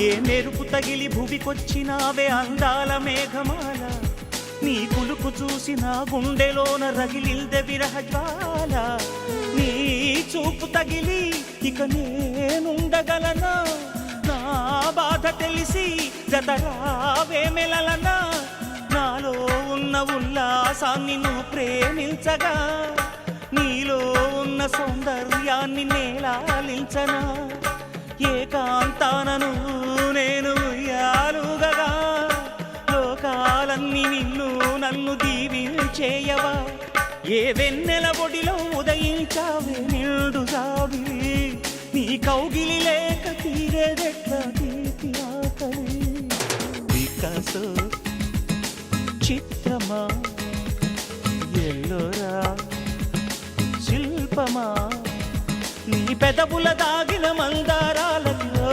ఏ మెరుపు తగిలి భువికొచ్చినావే అందాల మేఘమాల, నీ కులుకు చూసి నా గుండెలోన రగిలిల్దె విరహజ్వాల. నీ చూపు తగిలి ఇక నేనుండగలనా, నా బాధ తెలిసి జతరావే మెలలనా. నాలో ఉన్న ఉల్లాసాన్ని నువ్వు ప్రేమించగా, నీలో ఉన్న సౌందర్యాన్ని నేలాలించనా. ఏకాంతానను నేను ఉయ్యాలుగగా, లోకాలన్నీ నిన్ను నన్ను దీవించేయవా. ఏ వెన్నెల ఒడిలో ఉదయించావే నిండు జాబిలి, నీ కౌగిలి లేక తీరేదెట్లా తీపి ఆకలి. వికాసో చిత్రమా, ఎల్లోరా శిల్పమా, నీ పెదవుల దాగిన మందారాలలో